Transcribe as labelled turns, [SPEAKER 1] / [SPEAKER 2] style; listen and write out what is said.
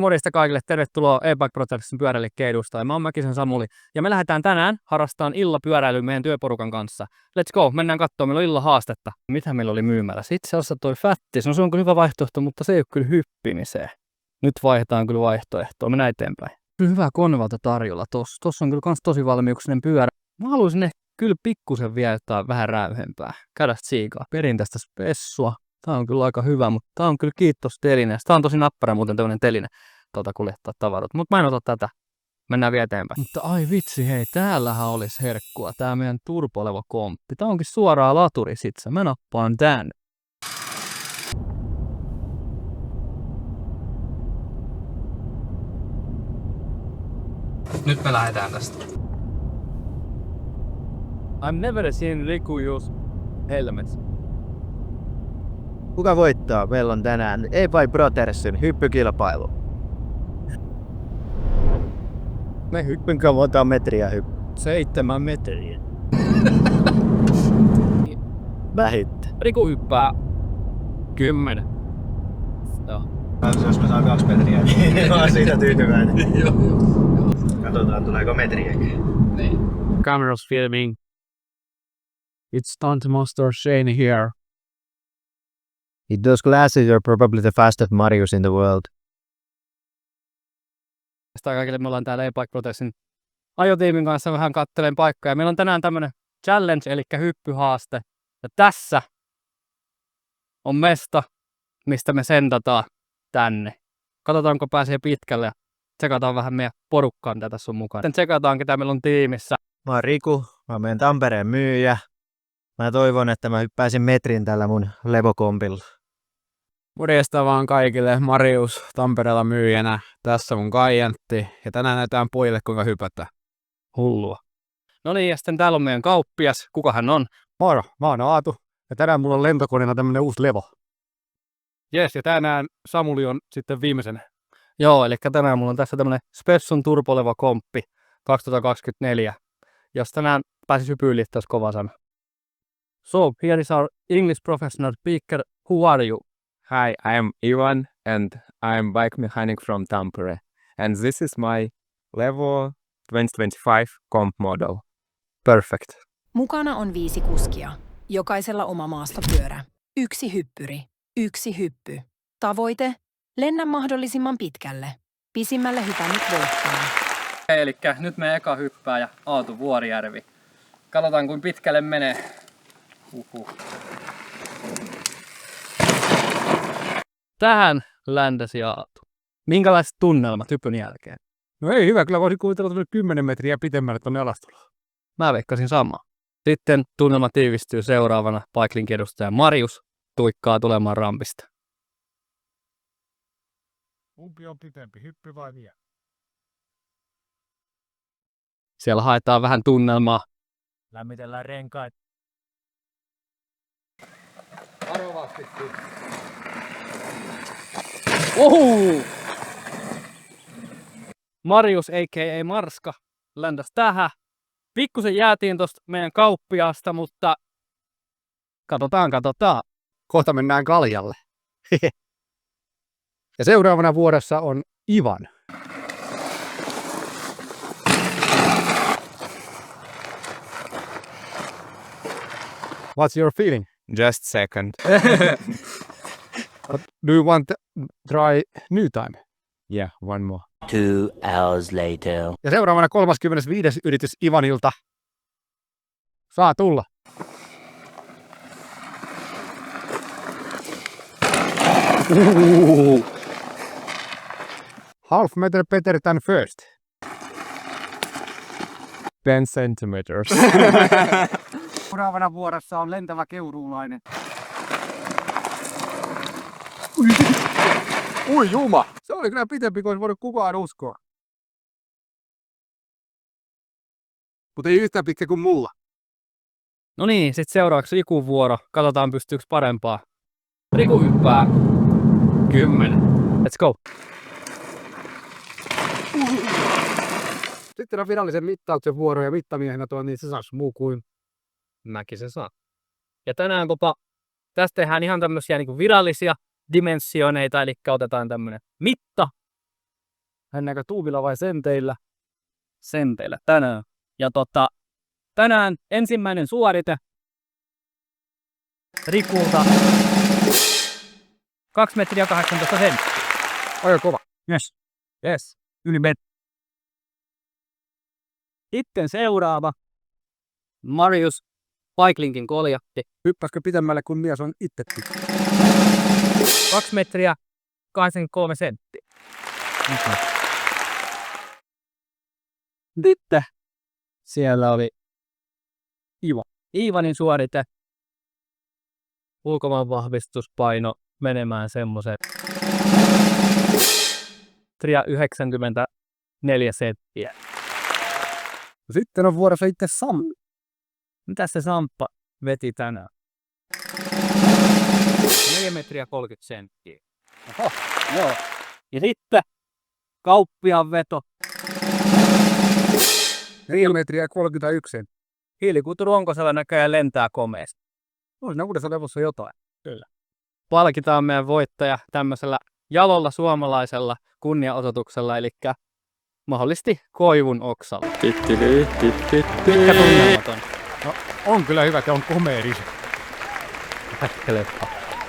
[SPEAKER 1] Morjesta kaikille, tervetuloa E-Bike Protectin pyöräliikkeen edustajaan. Mä oon Mäkisen Samuli ja me lähdetään tänään harrastamaan illapyöräilyä meidän työporukan kanssa. Let's go, mennään katsomaan, meillä on illahaastetta. Mitä meillä oli myymällä? Itse asiassa toi Fattis, no se on kyllä hyvä vaihtoehto, mutta se ei ole kyllä hyppimiseen. Nyt vaihdetaan kyllä vaihtoehtoa, mennään eteenpäin. Kyllä hyvää Konvalta tarjolla tossa. Tossa on kyllä kans tosi valmiuksinen pyörä. Mä haluaisin ehkä kyllä pikkusen vielä jotain vähän räyhempää. Käydä siikaa. Perinteistä spessua. Tää on kyllä aika hyvä, mutta tää on kyllä kiitos telineestä. Tää on tosi näppärä muuten tämmönen teline kuljettaa tavaroita. Mutta mä en ota tätä. Mennään vielä eteenpäin. Mutta ai vitsi, hei, täällähän olisi herkkua. Tää meidän turpolevo komppi. Tää onkin suoraan laturi sit. Mä nappaan tän. Nyt me lähdetään tästä. I've never seen Riku use helmets.
[SPEAKER 2] Kuka voittaa? Meillä on tänään E-Bike Protectin hyppykilpailu. Me kuinka monta metriä
[SPEAKER 1] 7 metriä.
[SPEAKER 2] vähittä.
[SPEAKER 1] Riku hyppää 10. Joo.
[SPEAKER 2] Jos mä saan 2 metriä, niin mä oon siitä tyytyväinen. Katsotaan tuleeko metriäkin.
[SPEAKER 3] Cameras filming. It's Stunt Monster Shane here.
[SPEAKER 2] With those glasses, you're probably the fastest Marius in the world.
[SPEAKER 1] Sitä kaikille me ollaan täällä E-Bike Protectin ajotiimin kanssa vähän kattelen paikkoja. Meillä on tänään tämmönen challenge, eli hyppyhaaste. Ja tässä on mesta, mistä me sentataan tänne. Katsotaan, kun pääsee pitkälle ja tsekataan vähän meidän porukkaan, mitä tässä on mukana. Sitten tsekataan, ketä meillä on tiimissä.
[SPEAKER 2] Mä oon Riku, mä oon meidän Tampereen myyjä. Mä toivon, että mä hyppäisin metrin tällä mun levokompilla.
[SPEAKER 3] Morjesta vaan kaikille. Marius Tampereella myyjänä. Tässä mun kaijantti. Ja tänään näytetään pojille kuinka hypätä.
[SPEAKER 1] Hullua. No niin, ja sitten täällä on meidän kauppias. Kuka hän on?
[SPEAKER 4] Moro, mä oon Aatu ja tänään mulla on lentokoneena tämmönen uusi levo.
[SPEAKER 1] Jes, ja tänään Samuli on sitten viimeisenä. Joo, eli tänään mulla on tässä tämmönen Spessun turpolevo komppi 2024. Jos tänään pääsis hypyille, olisi kova sana. So, here is our English professional speaker. Who are you?
[SPEAKER 5] Hi, I am Ivan and I am bike mechanic from Tampere. And this is my Levo 2025 comp model.
[SPEAKER 1] Perfect.
[SPEAKER 6] Mukana on 5 kuskia. Jokaisella oma maastopyörä. 1 hyppyri. 1 hyppy. Tavoite: lennä mahdollisimman pitkälle. Pisimmälle hypännyt voittaa.
[SPEAKER 1] Eli nyt meidän eka hyppääjä Aatu Vuorijärvi. Katsotaan kuinka pitkälle menee. Tähän läntäsi Aatu. Minkälaiset tunnelmat hypyn jälkeen?
[SPEAKER 4] No ei hyvä, kyllä voisin kuvitella 10 metriä pitemmälle tonne alastuloon.
[SPEAKER 1] Mä veikkasin samaa. Sitten tunnelma tiivistyy seuraavana. Bikelinkin edustaja Marius tuikkaa tulemaan rampista.
[SPEAKER 4] Kumpi on pitempi, hyppy vai vie?
[SPEAKER 1] Siellä haetaan vähän tunnelmaa.
[SPEAKER 2] Lämmitellään renkaat.
[SPEAKER 4] Varovasti.
[SPEAKER 1] Ohu! Marius a.k.a. Marska läntäs tähän. Pikkusen jäätiin tosta meidän kauppiaasta, mutta katsotaan.
[SPEAKER 4] Kohta mennään kaljalle. Ja seuraavana vuodessa on Ivan. What's your feeling?
[SPEAKER 5] Just second.
[SPEAKER 4] But do you want to try new time?
[SPEAKER 5] Yeah, one more.
[SPEAKER 2] 2 hours later.
[SPEAKER 4] Ja seuraavana 35. yritys Ivanilta. Saa tulla. Half meter better than first.
[SPEAKER 5] 10 centimeters.
[SPEAKER 4] Seuraavana vuorossa on lentävä keuruulainen. Ui juma! Se oli kyllä pitempi kuin olisi voinut kukaan uskoa. Mutta ei yhtään pitkä kuin mulla.
[SPEAKER 1] No niin, sit seuraavaksi Rikun vuoro. Katsotaan pystyykö parempaa. Riku hyppää 10. Let's go.
[SPEAKER 4] Sitten on virallisen mittauksen vuoro ja mittamiehenä tuo niin se saisi muu kuin
[SPEAKER 1] Mäkisen saa. Ja tänään tästä tehdään ihan tämmöisiä niin virallisia dimensioneita, eli otetaan tämmönen mitta Mennäänkö tuubilla vai senteillä? Senteillä tänään. Ja tänään ensimmäinen suorite Rikulta 2 metriä 18 senttiä.
[SPEAKER 4] Aika kova.
[SPEAKER 1] Yes. Yli metri. Sitten seuraava. Marius Bikelinkin koljatti.
[SPEAKER 4] Hyppäskö pitemmälle kuin mies on itse?
[SPEAKER 1] 2 metriä 83 senttiä. Sitten siellä oli Iivanin suorite. Ulkomaan vahvistuspaino menemään semmoisen 94 senttiä.
[SPEAKER 4] Sitten on vuorossa itse Sammi.
[SPEAKER 1] Mitä se Samppa veti tänään? 4 metriä 30 senttiä. Oho, joo. Ja sitten kauppiaan veto.
[SPEAKER 4] 4 metriä 31 senttiä.
[SPEAKER 1] Hiilikuitu Ronkosella näköjään lentää komeasti.
[SPEAKER 4] On siinä uudessa levossa jotain.
[SPEAKER 1] Palkitaan meidän voittaja tämmöisellä jalolla suomalaisella kunnianosoituksella, eli mahdollisesti koivun oksalla. Pitkä tunnelmaton.
[SPEAKER 4] On kyllä hyvä, että on komeeri.
[SPEAKER 1] Pähkelöpä.